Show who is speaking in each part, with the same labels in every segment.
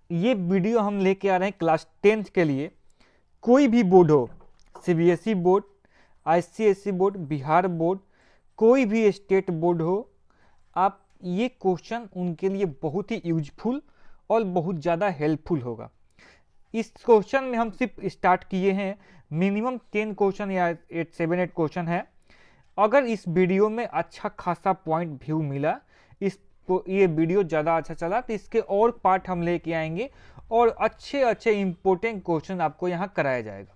Speaker 1: ये वीडियो हम लेके आ रहे हैं क्लास 10th के लिए। कोई भी बोर्ड हो, CBSE board, ICSE board, Bihar board, कोई भी स्टेट बोर्ड हो, आप ये क्वेश्चन उनके लिए बहुत ही यूजफुल और बहुत ज़्यादा हेल्पफुल होगा। इस क्वेश्चन में हम सिर्फ स्टार्ट किए हैं, मिनिमम 10 क्वेश्चन या 7-8 क्वेश्चन है। अगर इस वीडियो में अच्छा खासा पॉइंट व्यू मिला, ये वीडियो ज़्यादा अच्छा चला, तो इसके और पार्ट हम लेके आएंगे और अच्छे अच्छे इंपॉर्टेंट क्वेश्चन आपको यहाँ कराया जाएगा।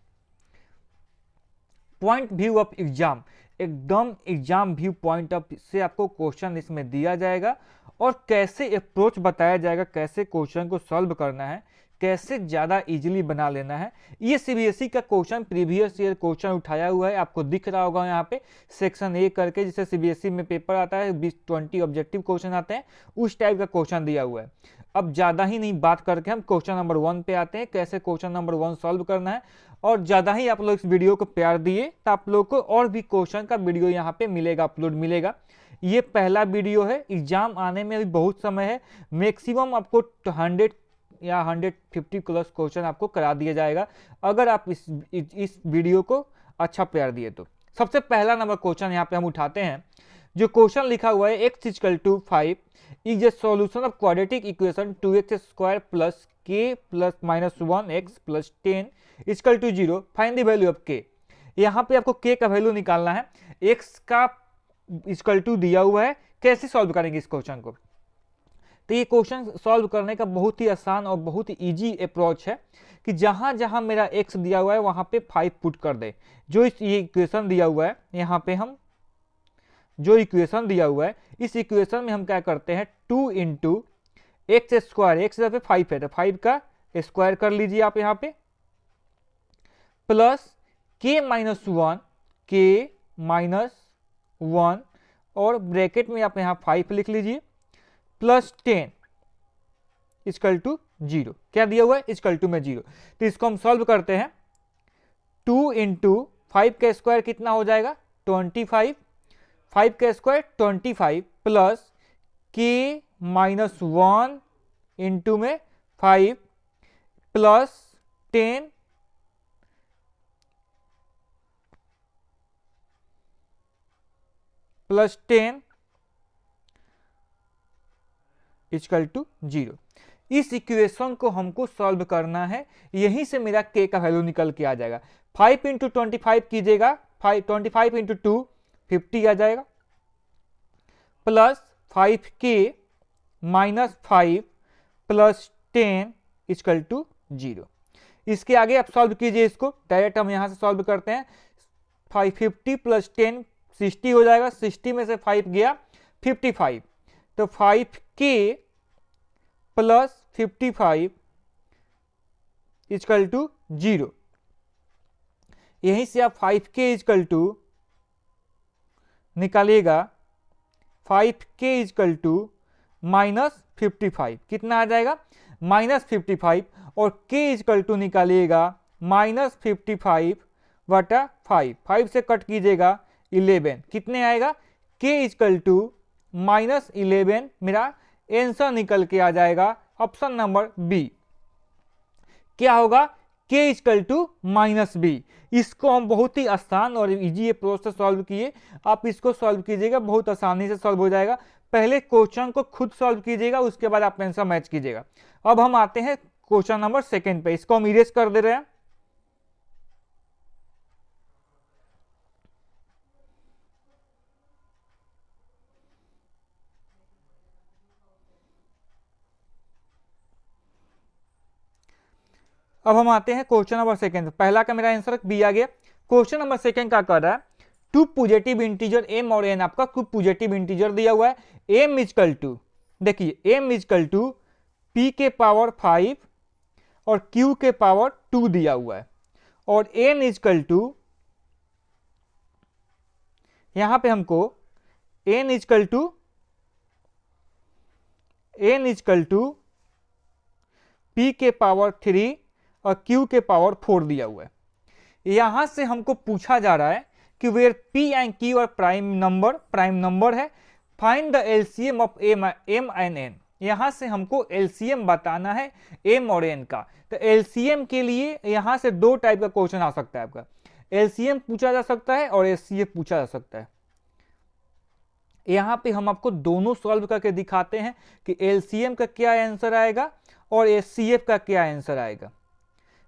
Speaker 1: पॉइंट व्यू ऑफ एग्जाम, एकदम एग्जाम व्यू पॉइंट ऑफ से आपको क्वेश्चन इसमें दिया जाएगा और कैसे अप्रोच बताया जाएगा, कैसे क्वेश्चन को सॉल्व करना है, कैसे ज़्यादा इजीली बना लेना है। ये सीबीएसई का क्वेश्चन, प्रीवियस ईयर क्वेश्चन उठाया हुआ है, आपको दिख रहा होगा यहाँ पे सेक्शन ए करके, जिसे सीबीएसई में पेपर आता है 20-20 ऑब्जेक्टिव क्वेश्चन आते हैं, उस टाइप का क्वेश्चन दिया हुआ है। अब ज़्यादा ही नहीं बात करके हम क्वेश्चन नंबर 1 पे आते हैं, कैसे क्वेश्चन नंबर 1 सॉल्व करना है। और ज़्यादा ही आप लोग इस वीडियो को प्यार दिए तो आप लोग को और भी क्वेश्चन का वीडियो यहाँ पे मिलेगा, अपलोड मिलेगा। ये पहला वीडियो है, एग्जाम आने में अभी बहुत समय है। मैक्सिमम आपको 100 या 150 प्लस क्वेश्चन आपको करा दिया जाएगा अगर आप इस वीडियो को अच्छा प्यार दिए तो। सबसे पहला नंबर क्वेश्चन यहाँ पे हम उठाते हैं। जो क्वेश्चन लिखा हुआ है x = 5 is a solution of quadratic equation 2x² plus k plus -1x plus 10 = 0, find the value of k। यहाँ पे आपको k का वैल्यू निकालना है, x का इक्वल टू दिया हुआ है। कैसे सॉल्व करेंगे इस क्वेश्चन को? तो ये क्वेश्चन सॉल्व करने का बहुत ही आसान और बहुत ही इजी अप्रोच है कि जहां जहां मेरा x दिया हुआ है वहां पे 5 पुट कर दे। जो ये इक्वेशन दिया हुआ है, यहाँ पे हम जो इक्वेशन दिया हुआ है, इस इक्वेशन में हम क्या करते हैं, 2 × x², x यहाँ पे 5 है तो 5 का स्क्वायर कर लीजिए आप यहाँ पे, प्लस k-1 और ब्रैकेट में आप यहाँ 5 लिख लीजिए, प्लस 10 = 0। क्या दिया हुआ है? इक्वल टू में 0। तो इसको हम सॉल्व करते हैं। 2 × 5 का स्क्वायर कितना हो जाएगा? 25। 5 का स्क्वायर 25 प्लस k-1 इंटू में 5 प्लस 10 प्लस 10 = 0। इस इक्वेशन को हमको सॉल्व करना है, यहीं से मेरा k का वैल्यू निकल के आ जाएगा। 5 × 25 कीजिएगा, 25 × 2 50 आ जाएगा, प्लस 5k - 5 प्लस 10 = 0। इसके आगे आप सॉल्व कीजिए, इसको डायरेक्ट हम यहां से सॉल्व करते हैं। 50 प्लस 10 60 हो जाएगा, 60 में से 5 गया 55, तो 5k प्लस 55 = 0। यहीं से आप 5k = निकालिएगा, 5k = -55, कितना आ जाएगा? -55, और k = निकालिएगा -55 बटा 5, 5 से कट कीजिएगा 11, कितने आएगा? k = -11, मेरा आंसर निकल के आ जाएगा ऑप्शन नंबर बी। क्या होगा? k = -b। इसको हम बहुत ही आसान और इजी अप्रोच से सॉल्व किए, आप इसको सॉल्व कीजिएगा, बहुत आसानी से सॉल्व हो जाएगा। पहले क्वेश्चन को खुद सॉल्व कीजिएगा, उसके बाद आप आंसर मैच कीजिएगा। अब हम आते हैं क्वेश्चन नंबर 2 पे, इसको हम इरेज कर दे रहे हैं। अब हम आते हैं क्वेश्चन नंबर 2। पहला का मेरा आंसर बी आ गया। क्वेश्चन नंबर 2 का कर रहा है, 2 पॉजिटिव इंटीजर m और n, आपका 2 पॉजिटिव इंटीजर दिया हुआ है। m = देखिए m = p के पावर 5 और q के पावर 2 दिया हुआ है, और n = यहां पे हमको n = p के पावर 3 और q के पावर 4 दिया हुआ है। यहां से हमको पूछा जा रहा है कि वेयर p एंड q और प्राइम नंबर है, find the LCM of m and n। यहां से हमको एलसीएम बताना है एम और एन का। तो एलसीएम के लिए यहां से दो टाइप का क्वेश्चन आ सकता है आपका, एलसीएम पूछा जा सकता है और एचसीएफ पूछा जा सकता है। यहां पे हम आपको दोनों सॉल्व करके दिखाते हैं कि एलसीएम का क्या आंसर आएगा और एचसीएफ का क्या आंसर आएगा,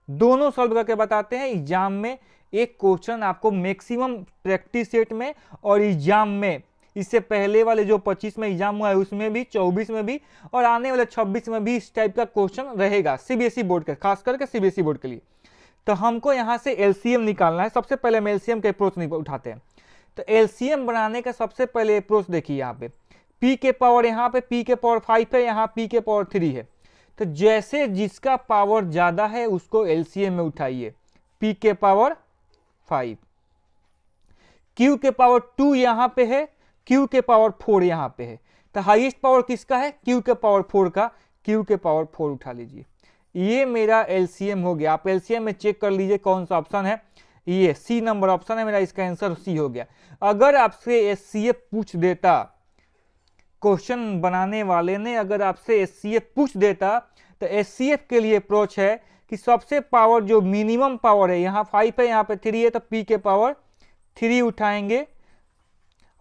Speaker 1: दोनों सॉल्व करके बताते हैं। एग्जाम में एक क्वेश्चन आपको मैक्सिमम प्रैक्टिस सेट में और एग्जाम में, इससे पहले वाले जो 25 में एग्जाम हुआ है उसमें भी, 24 में भी और आने वाले 26 में भी इस टाइप का क्वेश्चन रहेगा सीबीएसई बोर्ड का, खास करके सीबीएसई बोर्ड के लिए। तो हमको यहां से एलसीएम निकालना है। सबसे पहले हम एलसीएम के अप्रोच उठाते हैं। तो एलसीएम बनाने का सबसे पहले अप्रोच देखिए, यहाँ पे p के पावर, यहाँ पे p के पावर 5 है, यहाँ p के पावर 3 है। तो जैसे जिसका पावर ज्यादा है उसको एलसीएम में उठाइए, p के पावर 5, q के पावर 2 यहाँ पे है, q के पावर 4 यहाँ पे है। तो हाईएस्ट पावर किसका है, q के पावर 4 का, q के पावर 4 उठा लीजिए। ये मेरा एलसीएम हो गया। आप एलसीएम में चेक कर लीजिए कौन सा ऑप्शन है, ये सी नंबर ऑप्शन है मेरा, इसका आंसर सी हो गया। अगर आपसे एचसीएफ पूछ देता, क्वेश्चन बनाने वाले ने अगर आपसे एचसीएफ पूछ देता, तो एचसीएफ के लिए अप्रोच है कि सबसे पावर जो मिनिमम पावर है, यहाँ 5 है, यहाँ पे 3 है, तो p के पावर 3 उठाएंगे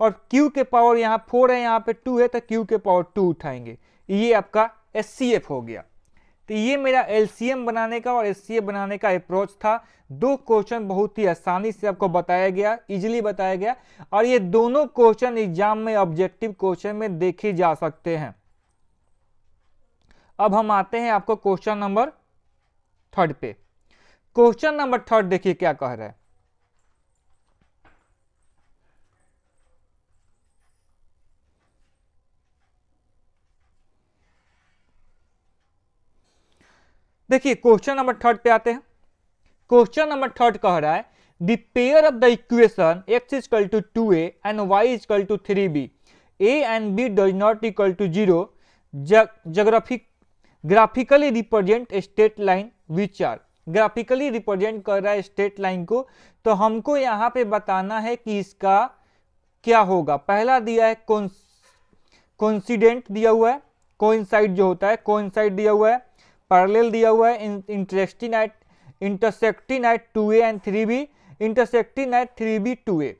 Speaker 1: और q के पावर यहाँ 4 है, यहाँ पे 2 है, तो q के पावर 2 उठाएंगे। ये आपका एचसीएफ हो गया। तो ये मेरा एलसीएम बनाने का और एचसीएफ बनाने का अप्रोच था। दो क्वेश्चन बहुत ही आसानी से आपको बताया गया, इजीली बताया गया, और ये दोनों क्वेश्चन एग्जाम में ऑब्जेक्टिव क्वेश्चन में देखे जा सकते हैं। अब हम आते हैं आपको क्वेश्चन नंबर 3 पे। क्वेश्चन नंबर 3 देखिए क्या कह रहा है। देखिए क्वेश्चन नंबर 3 पे आते हैं। क्वेश्चन नंबर 3 कह रहा है the pair of the equation x equal to 2a and y equal to 3b, a and b does not equal to 0, graphically represent straight line which are. Graphically represent कर रहा है straight line को, तो हमको यहाँ पे बताना है कि इसका क्या होगा। पहला दिया है कोइंसिडेंट दिया हुआ है, कोइंसाइड जो होता है, कोइंसाइड दिया हुआ है, पैरेलल दिया हुआ है, intersecting at 2a and 3b, intersecting at 3b 2a।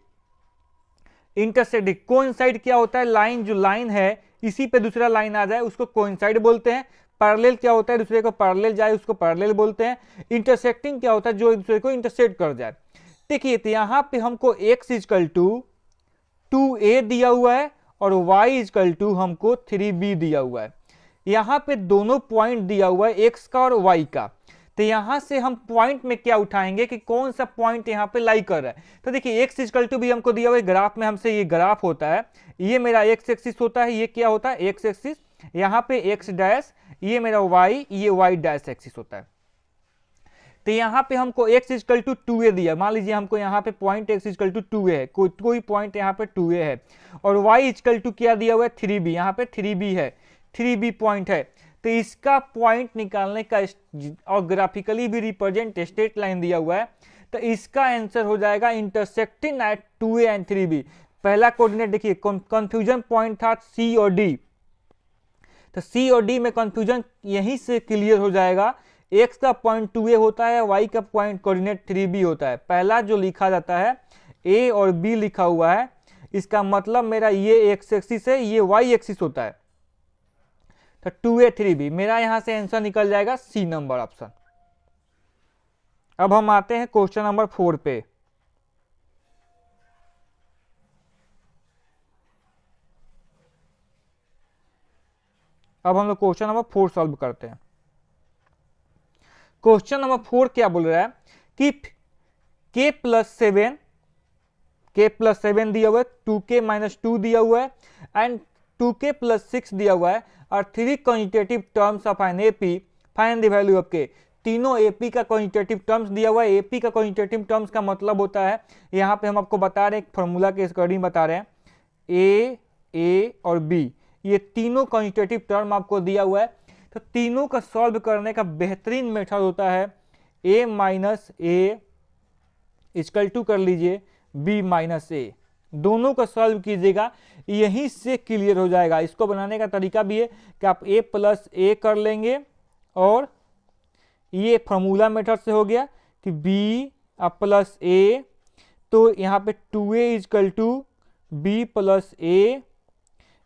Speaker 1: Intersecting coincide क्या होता है, लाइन जो लाइन है इसी पे दूसरा लाइन आ जाए उसको कोइंसाइड बोलते हैं। पैरेलल क्या होता है, दूसरे को पैरेलल जाए उसको पैरेलल बोलते हैं। इंटरसेक्टिंग क्या होता है, जो दूसरे को इंटरसेक्ट कर जाए। देखिए तो यहाँ पे हमको x इक्वल टू 2a दिया हुआ है और y इक्वल टू हमको 3b दिया हुआ है। यहाँ पे दोनों पॉइंट दिया हुआ है x का और y का। तो यहां से हम पॉइंट में क्या उठाएंगे कि कौन सा पॉइंट यहाँ पे लाई कर रहा है। तो देखिए x इक्वल टू भी हमको दिया हुआ है, ग्राफ में हमसे ये ग्राफ होता है, ये मेरा x एक्सिस होता है, ये क्या होता है x एक्सिस, यहाँ पे x डैश, ये मेरा y, ये y डैश एक्सिस होता है। तो यहाँ पे हमको x इक्वल टू 2a दिया, मान लीजिए हमको यहाँ पे point x equal to 2a है, कोई पॉइंट यहाँ पे 2a है, और y इक्वल टू क्या दिया हुआ है 3b, यहाँ पे 3b है, 3b पॉइंट है। तो इसका पॉइंट निकालने का और ग्राफिकली भी रिप्रेजेंट स्ट्रेट लाइन दिया हुआ है, तो इसका आंसर हो जाएगा intersecting at 2a and 3b। पहला कोऑर्डिनेट देखिए, कंफ्यूजन पॉइंट था c और d, तो c और d में कंफ्यूजन यहीं से क्लियर हो जाएगा। x का पॉइंट 2a होता है, y का पॉइंट कोऑर्डिनेट 3b होता है। पहला जो लिखा जाता है a और b लिखा हुआ है, इसका मतलब मेरा ये x एक्सिस है, ये y एक्सिस होता है, तो 2a 3b मेरा यहां से आंसर निकल जाएगा सी नंबर ऑप्शन। अब हम आते हैं क्वेश्चन नंबर 4 पे। अब हम लोग क्वेश्चन नंबर 4 सॉल्व करते हैं। क्वेश्चन नंबर 4 क्या बोल रहा है कि k प्लस 7 दिया हुआ है, 2k माइनस 2 दिया हुआ है एंड 2k प्लस 6 दिया हुआ है और 3 consecutive terms of an A P, find the value of k। तीनों एपी का कॉन्जिटेटिव टर्म्स दिया हुआ है। एपी का कॉन्जिटेटिव टर्म्स का मतलब होता है, यहाँ पे हम आपको बता रहे हैं, एक फॉर्मूला के अकॉर्डिंग बता रहे हैं, a और b, ये तीनों कॉन्जिटेटिव टर्म आपको दिया हुआ है। तो तीनों का सॉल्व करने का बेहतरीन मेथड होता है a minus a equal to कर लीजिए b माइनस a। दोनों को सॉल्व कीजिएगा, यहीं से क्लियर हो जाएगा। इसको बनाने का तरीका भी है कि आप a प्लस ए कर लेंगे, और ये फॉर्मूला मेथड से हो गया कि b प्लस ए, तो यहाँ पे 2a equal to b plus a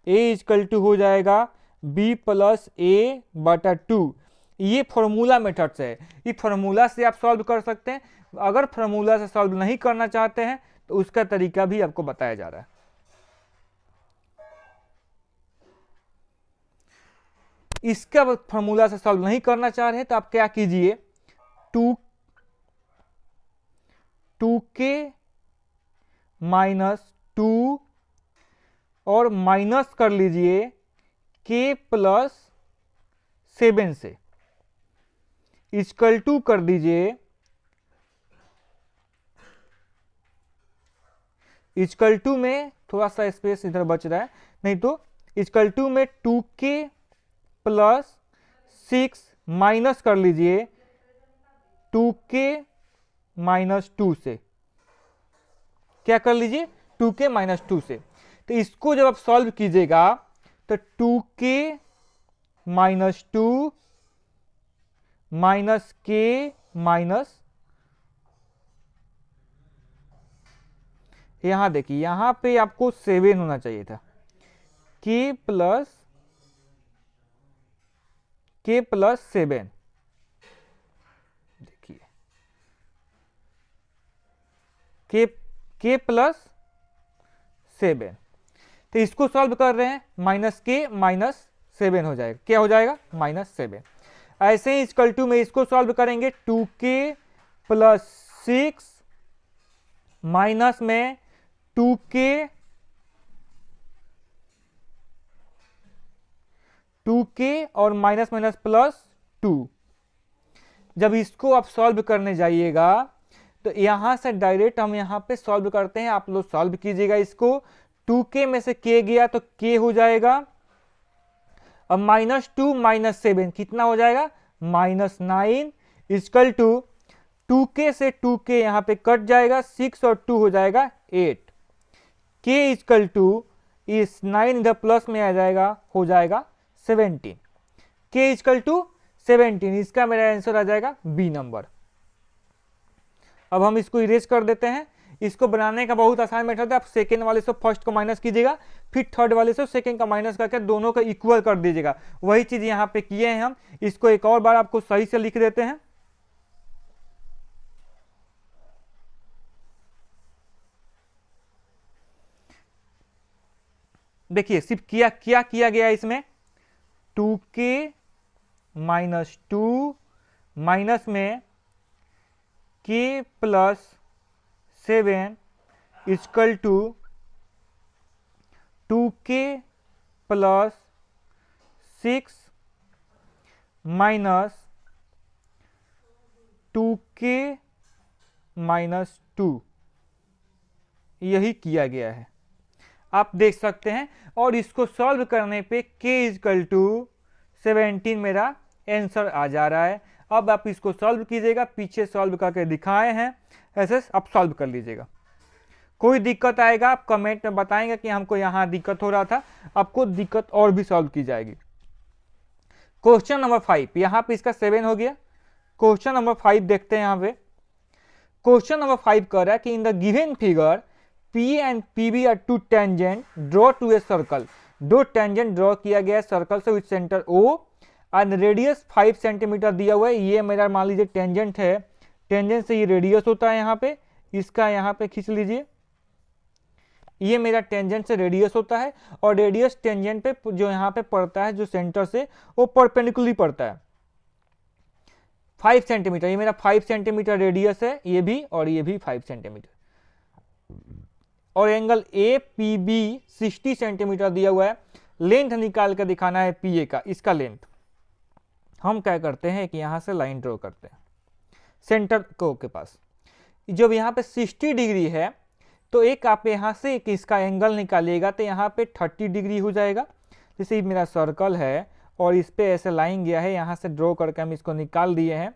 Speaker 1: equal to हो जाएगा b प्लस ए बटा 2। ये फॉर्मूला मेथड से है, ये फॉर्मूला से आप सॉल्व कर सकते हैं। अगर फॉर्मूला से सॉल्व नहीं करना चाहते हैं तो उसका तरीका भी आपको बताया जा रहा है। इसका फॉर्मूला से सॉल्व नहीं करना चाह रहे हैं तो आप क्या कीजिए, 2k माइनस 2 और माइनस कर लीजिए k प्लस 7 से, इक्वल टू कर दीजिए, इक्वल टू में थोड़ा सा स्पेस इधर बच रहा है, नहीं तो इक्वल टू में 2k प्लस 6 माइनस कर लीजिए 2k माइनस 2 से। क्या कर लीजिए, 2k माइनस 2 से। तो इसको जब आप सॉल्व कीजिएगा तो 2k minus 2 minus k minus, यहां देखिए यहां पे आपको 7 होना चाहिए था, k प्लस 7, देखिए k प्लस 7। तो इसको सॉल्व कर रहे हैं, माइनस k माइनस 7 हो जाएगा, क्या हो जाएगा, -7। ऐसे ही इक्वल टू में इसको सॉल्व करेंगे, 2k प्लस 6 माइनस में 2k और माइनस माइनस प्लस 2। जब इसको आप सॉल्व करने जाइएगा तो यहां से डायरेक्ट हम यहां पे सॉल्व करते हैं, आप लोग सॉल्व कीजिएगा इसको। 2k में से k गया तो k हो जाएगा, अब -2 माइनस 7 कितना हो जाएगा, -9 इक्वल टू 2k से 2k यहां पे कट जाएगा, 6 और 2 हो जाएगा 8, k इक्वल टू इस 9 इधर प्लस में आ जाएगा, हो जाएगा 17, k इक्वल टू 17। इसका मेरा आंसर आ जाएगा बी नंबर। अब हम इसको इरेज कर देते हैं। इसको बनाने का बहुत आसान मेथड है, आप सेकेंड वाले से फर्स्ट को माइनस कीजिएगा, फिर थर्ड वाले से सेकेंड का माइनस करके दोनों का इक्वल कर दीजिएगा। वही चीज यहाँ पे किए हैं हम। इसको एक और बार आपको सही से लिख देते हैं। देखिए सिर्फ क्या किया गया इसमें, 2k माइनस 2 माइनस में k plus 7 equal to 2k plus 6 minus 2k minus 2, यही किया गया है, आप देख सकते हैं। और इसको सॉल्व करने पे k इक्वल टू 17 मेरा आंसर आ जा रहा है। अब आप इसको सॉल्व कीजिएगा, पीछे सॉल्व करके दिखाए हैं, ऐसे आप सॉल्व कर लीजिएगा। कोई दिक्कत आएगा आप कमेंट में बताएंगे कि हमको यहाँ दिक्कत हो रहा था, आपको दिक्कत और भी सॉल्व की जाएगी। क्वेश्चन नंबर 5, यहाँ पे इसका 7 हो गया। क्वेश्चन नंबर 5 देखते हैं। यहाँ पे क्वेश्चन नंबर 5 कह रहा है कि in the given figure P and PB are two tangent, draw to a circle. दो टेंजेंट ड्रॉ किया गया है सर्कल से with centre O and radius 5 centimetre दिया हुआ है। ये मेरा मान लीजिए टेंजेंट है, टेंजेंट से ये रेडियस होता है, यहाँ पे इसका यहाँ पे खींच लीजिए, ये मेरा टेंजेंट से रेडियस होता है, और रेडियस टेंजेंट पे जो यहाँ पे पड़ता है जो सेंटर से, वो परपेंडिकुलरली पड़ता है 5 सेंटीमीटर। ये मेरा 5 सेंटीमीटर रेडियस है, ये भी और ये भी 5 सेंटीमीटर। और एंगल APB 60 सेंटीमीटर दिया हुआ है। लेंथ निकाल कर दिखाना है PA का, इसका लेंथ। हम क्या करते हैं कि यहाँ से लाइन ड्रॉ करते हैं सेंटर को के पास। जब यहाँ पे 60 डिग्री है तो एक आप यहाँ से एक इसका एंगल निकालिएगा तो यहाँ पे 30 डिग्री हो जाएगा। जैसे मेरा सर्कल है और इस पे ऐसे लाइन गया है, यहाँ से ड्रॉ करके हम इसको निकाल दिए हैं,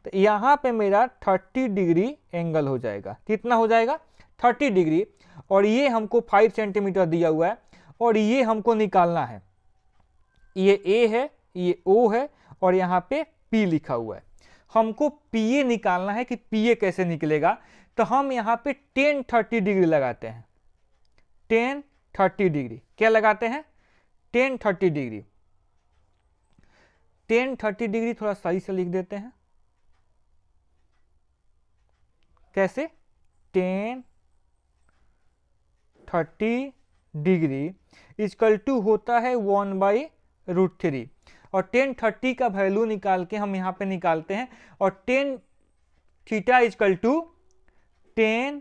Speaker 1: तो यहाँ पे मेरा 30 डिग्री एंगल हो जाएगा। कितना हो जाएगा? 30 डिग्री, और ये हमको 5 सेंटीमीटर दिया हुआ है, और ये हमको निकालना है। ये ए है, ये ओ है, और यहाँ पे पी लिखा हुआ है। हमको पीए निकालना है कि पीए कैसे निकलेगा, तो हम यहाँ पे 10-30 डिग्री लगाते हैं। 10-30 डिग्री क्या लगाते हैं? 10-30 डिग्री। 10-30 डिग्री थोड़ा सही से लिख देते हैं। कैसे? 10-30 डिग्री इक्वल टू होता है 1/√3, और 10-30 का वैल्यू निकाल के हम यहाँ पे निकालते हैं, और 10 theta equal to 10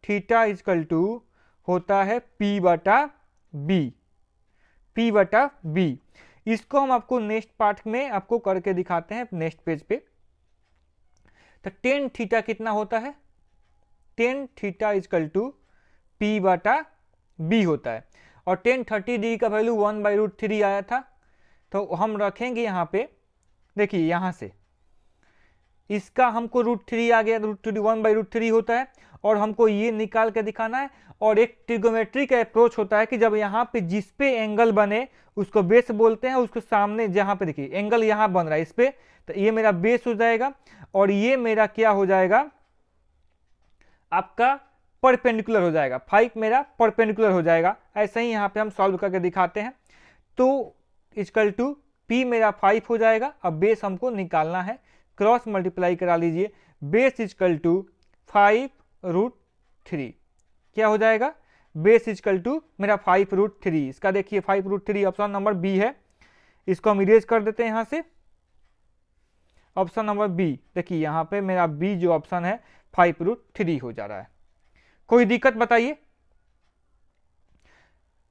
Speaker 1: theta equal to होता है P/B। P/B इसको हम आपको नेक्स्ट पार्ट में आपको करके दिखाते हैं नेक्स्ट पेज पे। तो 10 थीटा कितना होता है? 10 थीटा इक्वल टू P/B होता है, और 10-30 डिग्री का वैल्यू 1/√3 आया था। तो हम रखेंगे यहाँ पे, देखिए यहाँ से इसका हमको √3 आ गया, √3 1/√3 होता है, और हमको ये निकाल के दिखाना है। और एक ट्रिगोमेट्री का अप्रोच होता है कि जब यहाँ पे जिस पे एंगल बने उसको बेस बोलते हैं, उसको सामने जहाँ पे देखिए एंगल यहाँ बन रहा है इस पे, तो ये मेरा बेस हो जाएगा, और ये मेरा क्या हो जाएगा? आपका परपेंडिकुलर हो जाएगा, 5 मेरा परपेंडिकुलर हो जाएगा। ऐसे ही यहाँ पे हम सॉल्व करके दिखाते हैं। तो इक्वल टू P मेरा 5 हो जाएगा। अब बेस हमको निकालना है, क्रॉस मल्टीप्लाई करा लीजिए। बेस इक्वल टू 5√3 क्या हो जाएगा? बेस इक्वल टू मेरा 5√3। इसका देखिए 5√3 ऑप्शन नंबर बी है, इसको हम इरेज कर देते हैं यहाँ से। ऑप्शन नंबर बी, देखिए यहाँ पे मेरा बी जो ऑप्शन है 5√3 हो जा रहा है। कोई दिक्कत बताइए?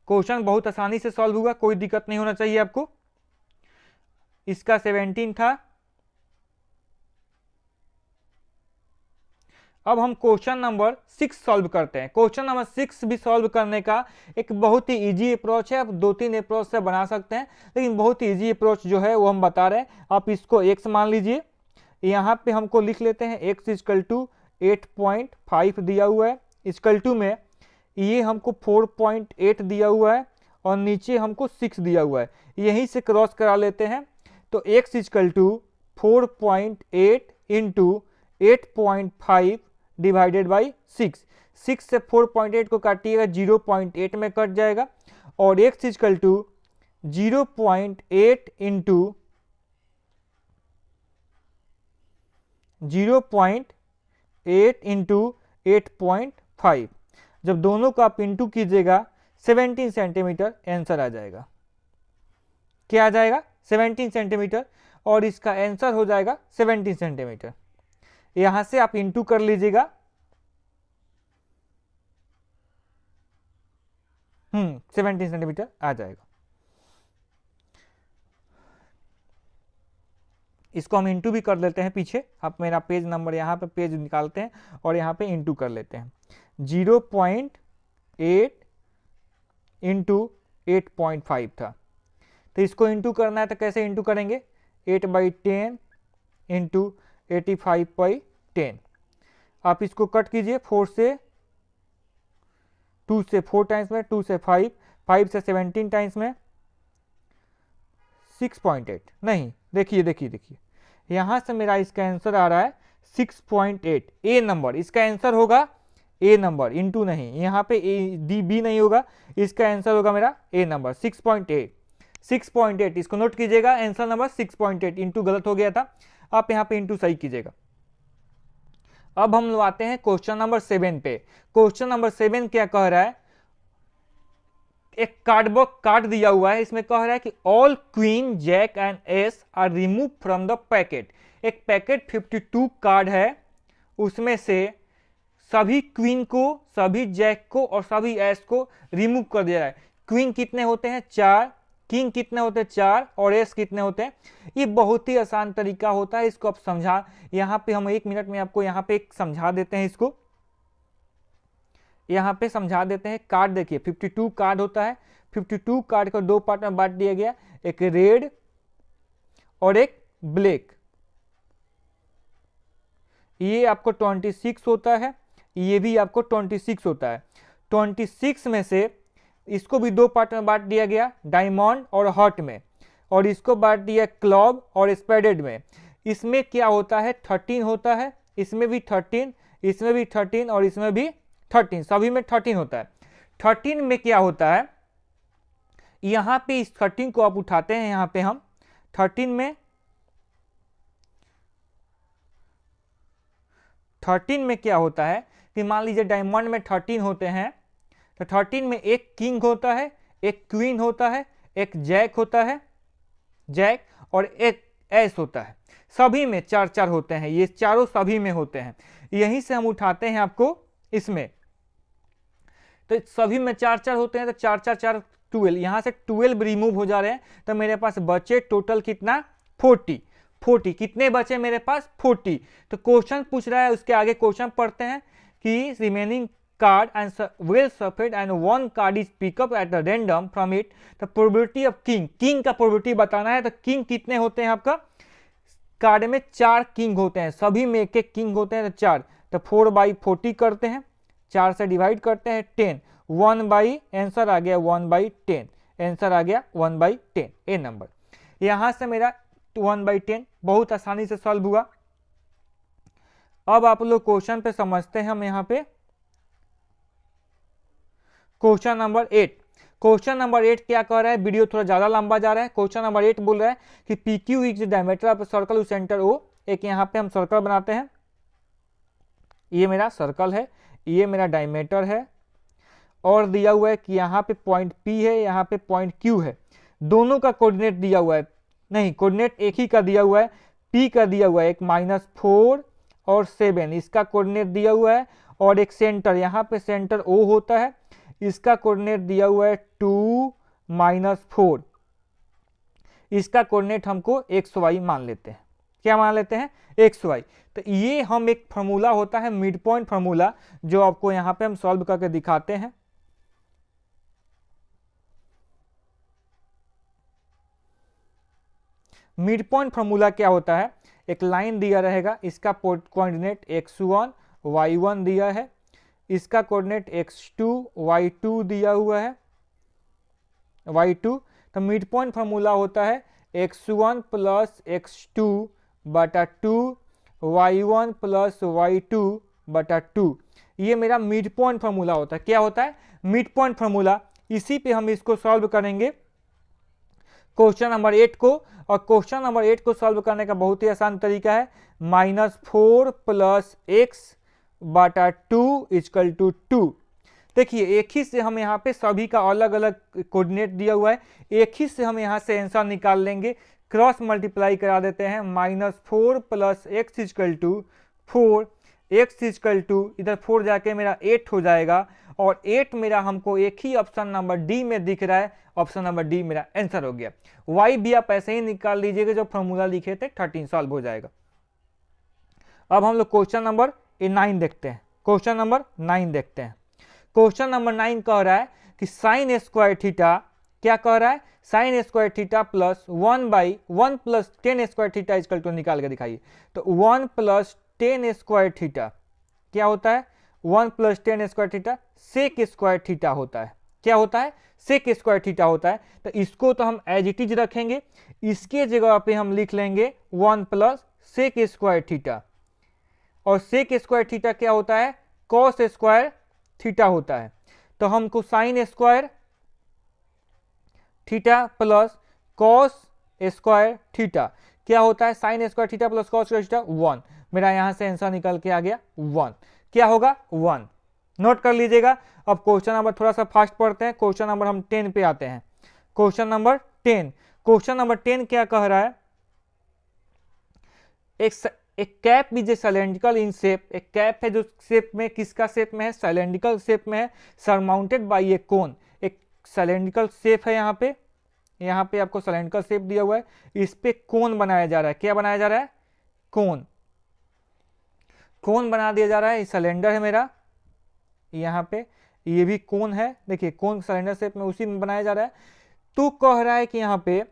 Speaker 1: क्वेश्चन बहुत आसानी से सॉल्व होगा, कोई दिक्कत नहीं होना चाहिए आपको। इसका 17 था। अब हम क्वेश्चन नंबर 6 सॉल्व करते हैं। क्वेश्चन नंबर 6 भी सॉल्व करने का एक बहुत ही इजी अप्रोच है। आप 2-3 अप्रोच से बना सकते हैं, लेकिन बहुत ही इजी अप्रोच जो है वो हम बता रहे हैं। आप इसको x मान लीजिए, यहाँ पे हमको लिख लेते हैं x इक्वल टू 8.5 दिया हुआ है, इक्वल टू में ये हमको 4.8 दिया हुआ है, और नीचे हमको 6 दिया हुआ है। यहीं से क्रॉस करा लेते हैं। तो x equal to 4.8 into 8.5 divided by 6। 6 से 4.8 को काटिएगा 0.8 में कट जाएगा, और x equal to 0.8 into 0.8 into 8.5। जब दोनों को आप इंटू कीजिएगा 17 सेंटीमीटर आंसर आ जाएगा। क्या आ जाएगा? 17 सेंटीमीटर, और इसका आंसर हो जाएगा 17 सेंटीमीटर। यहां से आप इंटू कर लीजिएगा। 17 सेंटीमीटर आ जाएगा। इसको हम इंटू भी कर लेते हैं पीछे। आप मेरा पेज नंबर यहाँ पे पेज निकालते हैं और यहाँ पे इंटू कर लेते हैं। 0.8 इंटू 8.5 था, तो इसको इंटू करना है तो कैसे इंटू करेंगे? 8/10 इंटू 85/10। आप इसको कट कीजिए, 4 से 2 से 4 टाइम्स में, 2 से 5, 5 से 17 टाइम्स में 6.8। नहीं, देखिए देखिए देखिए, यहां से मेरा इसका आंसर आ रहा है 6.8। ए नंबर इसका आंसर होगा, ए नंबर इंटू नहीं, यहाँ पे ए डी बी नहीं होगा, इसका आंसर होगा मेरा ए नंबर 6.8। 6.8 इसको नोट कीजिएगा, आंसर नंबर 6.8। इंटू गलत हो गया था, आप यहाँ पे इंटू सही कीजिएगा। अब हम लोग आते हैं क्वेश्चन नंबर 7 पे। क्वेश्चन नंबर 7 क्या कह रहा है? एक कार्ड दिया हुआ है, इसमें कह रहा है कि all queen jack and ace are remove from the packet. एक पैकेट 52 कार्ड है, उसमें से सभी क्वीन को, सभी जैक को और सभी एस को रिमूव कर दिया है। क्वीन कितने होते हैं? 4। किंग कितने होते हैं? 4। और एस कितने होते हैं? ये बहुत ही आसान तरीका होता है, इसको आप समझा, यहाँ पे हम 1 मिनट में आपको यहाँ पे समझा देते हैं। इसको यहाँ पे समझा देते हैं। कार्ड देखिए 52 कार्ड होता है। 52 कार्ड को 2 पार्ट में बांट दिया गया, एक रेड और एक ब्लैक। ये आपको 26 होता है, ये भी आपको 26 होता है। 26 में से इसको भी दो पार्ट में बांट दिया गया, डायमंड और हॉट में, और इसको बांट दिया क्लॉब और स्पेडेड में। इसमें क्या होता है 13 होता है, इसमें भी 13, इसमें भी 13 और इसमें भी 13, सभी में 13 होता है। 13 में क्या होता है, यहाँ पे इस 13 को आप उठाते हैं, यहाँ पे हम 13 में क्या होता है कि मान लीजिए डायमंड में 13 होते हैं, तो 13 में एक किंग होता है, एक क्वीन होता है, एक जैक होता है, जैक, और एक एस होता है। सभी में 4-4 होते हैं, ये चारों सभी में होते हैं। यहीं से हम उठाते हैं आपको इसमें, तो सभी में 4-4 होते हैं, तो 4-4-4 12, यहां से 12 रिमूव हो जा रहे हैं, तो मेरे पास बचे टोटल कितना 40। कितने बचे मेरे पास 40। तो क्वेश्चन पूछ रहा है, उसके आगे क्वेश्चन पढ़ते हैं कि remaining card and well shuffled and one card is pickup at the random from it the probability of king का प्रोबेबिलिटी बताना है। तो किंग कितने होते हैं आपका कार्ड में, 4 किंग होते हैं, सभी में एक एक किंग होते हैं, तो 4, तो 4/40 करते हैं, 4 से डिवाइड करते हैं 10, 1/, आंसर आ गया 1/10, आंसर आ गया 1/10 ए नंबर। यहां से मेरा 1/10 बहुत आसानी से सॉल्व हुआ। अब आप लोग क्वेश्चन पे समझते हैं हम यहाँ पे क्वेश्चन नंबर 8। क्वेश्चन नंबर 8 क्या कह रहा है, वीडियो थोड़ा ज्यादा लंबा जा रहा है। क्वेश्चन नंबर 8 बोल रहा है कि PQ is diameter of circle centre O। एक यहाँ पे हम सर्कल बनाते हैं, ये मेरा सर्कल है, ये मेरा डायमीटर है, और दिया हुआ है कि यहाँ पे पॉइंट P है, यहाँ पे पॉइंट Q है। दोनों का कोऑर्डिनेट दिया हुआ है, नहीं कोऑर्डिनेट एक ही का दिया हुआ है, P का दिया हुआ है, एक -4 और 7 इसका कोऑर्डिनेट दिया हुआ है, और एक सेंटर, यहाँ पे सेंटर O होता है, इसका कोऑर्डिनेट दिया हुआ है 2 - 4। इसका कोऑर्डिनेट हमको XY मान लेते हैं, क्या मान लेते हैं XY। तो ये हम एक फार्मूला होता है मिड पॉइंट फार्मूला, जो आपको यहाँ पे हम सॉल्व करके दिखाते हैं। मिड पॉइंट फार्मूला क्या होता है, एक लाइन दिया रहेगा, इसका कोऑर्डिनेट x1 y1 दिया है, इसका कोऑर्डिनेट x2 y2 दिया हुआ है, y2। तो मिड पॉइंट फार्मूला होता है x1 + x2 बटा 2 y1 + y2 बटा 2। ये मेरा मिड पॉइंट फार्मूला होता है। क्या होता है मिड पॉइंट फार्मूला। इसी पे हम इसको सॉल्व करेंगे क्वेश्चन नंबर 8 को। और क्वेश्चन नंबर 8 को सॉल्व करने का बहुत ही आसान तरीका है, -4 + x बटा 2 = 2। देखिए एक ही से हम यहाँ पे सभी का अलग अलग कोऑर्डिनेट दिया हुआ है, एक ही से हम यहाँ से आंसर निकाल लेंगे, क्रॉस मल्टीप्लाई करा देते हैं। -4 + x = 4, x = इधर 4 जाके मेरा 8 हो जाएगा, और 8 मेरा हमको एक ही ऑप्शन नंबर डी में दिख रहा है, ऑप्शन नंबर डी मेरा आंसर हो गया। y भी आप ऐसे ही निकाल लीजिएगा, जो फॉर्मूला लिखे थे 13 सॉल्व हो जाएगा। अब हम लोग क्वेश्चन नंबर 9 देखते हैं। क्वेश्चन नंबर 9 देखते हैं। क्वेश्चन नंबर 9 कह रहा है कि sin स्क्वायर थीटा, क्या कह रहा है sin square theta + 1/1 + 10 square theta = निकाल के दिखाइए। तो 1 + 10 स्क्वायर थीटा क्या होता है, 1 + 10 square theta sec square theta होता है। क्या होता है सेक स्क्वायर थीटा होता है। तो इसको तो हम एज इट इज रखेंगे, इसके जगह पे हम लिख लेंगे 1 + सेक स्क्वायर थीटा, और सेक स्क्वायर थीटा क्या होता है कॉस स्क्वायर थीटा होता है। तो हमको sine square theta plus cos square theta क्या होता है, sine square theta plus cos square theta 1। मेरा यहां से आंसर निकल के आ गया 1। क्या होगा 1, नोट कर लीजिएगा। अब क्वेश्चन नंबर थोड़ा सा फास्ट पढ़ते हैं। क्वेश्चन नंबर हम 10 पे आते हैं। क्वेश्चन नंबर 10, क्वेश्चन नंबर 10 क्या कह रहा है, एक cap is a cylindrical in shape. एक कैप है जो शेप में, किसका शेप में है, सिलेंड्रिकल शेप में है, सरमाउंटेड बाय ए कोन। एक सिलेंड्रिकल शेप है, यहाँ पे आपको सिलेंड्रिकल शेप दिया हुआ है, इस पे कोन बनाया जा रहा है। क्या बनाया जा रहा है कोन, कोन बना दिया जा रहा है। सिलेंडर है मेरा, यहाँ पे ये भी कोन है, देखिए कोन सिलेंडर शेप में उसी में बनाया जा रहा है। तो कह रहा है कि यहाँ पे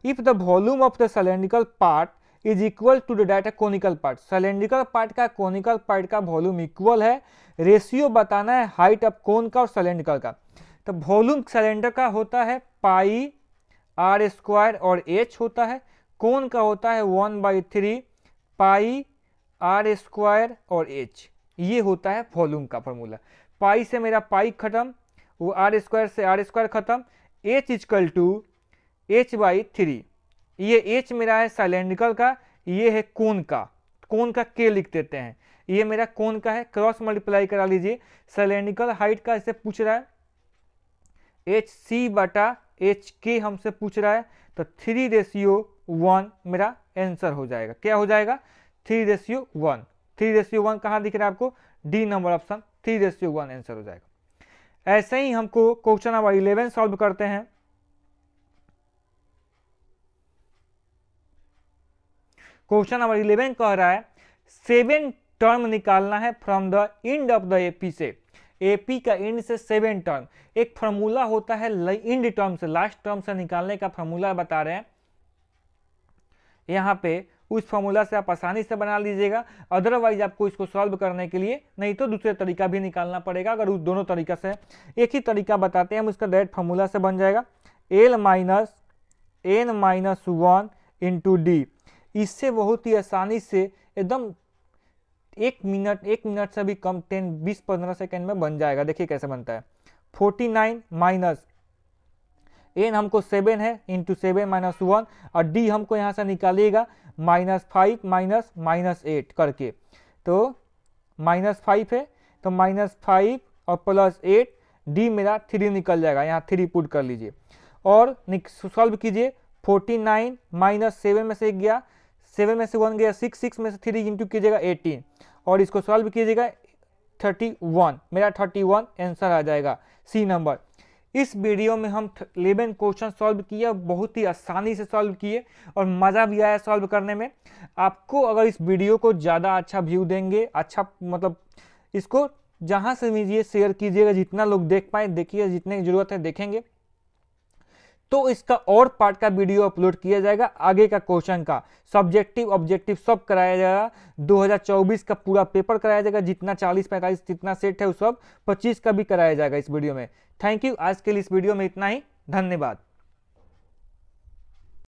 Speaker 1: if the volume of the cylindrical part is equal to the data conical part, cylindrical part का कोनिकल पार्ट का वॉल्यूम इक्वल है, रेशियो बताना है हाइट ऑफ कोन का और सिलेंड्रिकल का। तो वॉल्यूम सिलेंडर का होता है पाई आर स्क्वायर और एच होता है, कोन का होता है 1/3 पाई आर स्क्वायर और एच, ये होता है वॉल्यूम का फॉर्मूला। पाई से मेरा पाई खत्म, वो आर स्क्वायर से आर स्क्वायर खत्म, एच इजकल टू h/3, ये एच मेरा है सिलेंड्रिकल का, ये है कोन का, कोन का के लिख देते हैं, ये मेरा कोन का है, क्रॉस मल्टीप्लाई करा लीजिए। सिलेंड्रिकल हाइट का इसे पूछ रहा है, HC/HK हमसे पूछ रहा है, तो 3:1 मेरा आंसर हो जाएगा। क्या हो जाएगा? 3:1। 3:1 कहाँ दिख रहा है आपको? डी नंबर ऑप्शन, 3:1 आंसर हो जाएगा। ऐसे ही हमको क्वेश्चन नंबर 11 सॉल्व करते हैं। क्वेश्चन नंबर 11 कह रहा है 7 टर्म निकालना है from the end of the AP से, एपी का एंड से 7 टर्म। एक फॉर्मूला होता है एंड टर्म से, लास्ट टर्म से निकालने का फॉर्मूला बता रहे हैं यहाँ पे। उस फॉर्मूला से आप आसानी से बना लीजिएगा, अदरवाइज आपको इसको सॉल्व करने के लिए नहीं तो दूसरे तरीका भी निकालना पड़ेगा। अगर उस दोनों तरीका से एक ही तरीका बताते हैं हम, उसका डायरेक्ट फॉर्मूला से बन जाएगा L-N-1 इंटू डी। इससे बहुत ही आसानी से एकदम 1 मिनट से भी कम 20-15 सेकेंड में बन जाएगा। देखिए कैसे बनता है। 49 माइनस एन हमको 7 है, इंटू 7 - 1, और डी हमको यहाँ से निकालिएगा -5 माइनस 8 करके, तो -5 है, तो -5 और +8, डी मेरा 3 निकल जाएगा, यहाँ 3 पुट कर लीजिए और सॉल्व कीजिए। 49 - 7 में से 1 गया, 7 में से 1 गया 6, 6 में से 3 इंटू कीजिएगा 18 और इसको सॉल्व कीजिएगा 31, मेरा 31 आंसर आ जाएगा, सी नंबर। इस वीडियो में हम 11 क्वेश्चन सॉल्व किए, बहुत ही आसानी से सॉल्व किए और मज़ा भी आया सॉल्व करने में। आपको अगर इस वीडियो को ज़्यादा अच्छा व्यू देंगे, अच्छा मतलब इसको जहाँ से लीजिए शेयर कीजिएगा, जितना लोग देख पाए देखिए, जितने की ज़रूरत है देखेंगे, तो इसका और पार्ट का वीडियो अपलोड किया जाएगा। आगे का क्वेश्चन का सब्जेक्टिव ऑब्जेक्टिव सब कराया जाएगा, 2024 का पूरा पेपर कराया जाएगा, जितना 40-45 जितना सेट है वो सब 25 का भी कराया जाएगा इस वीडियो में। थैंक यू, आज के लिए इस वीडियो में इतना ही, धन्यवाद।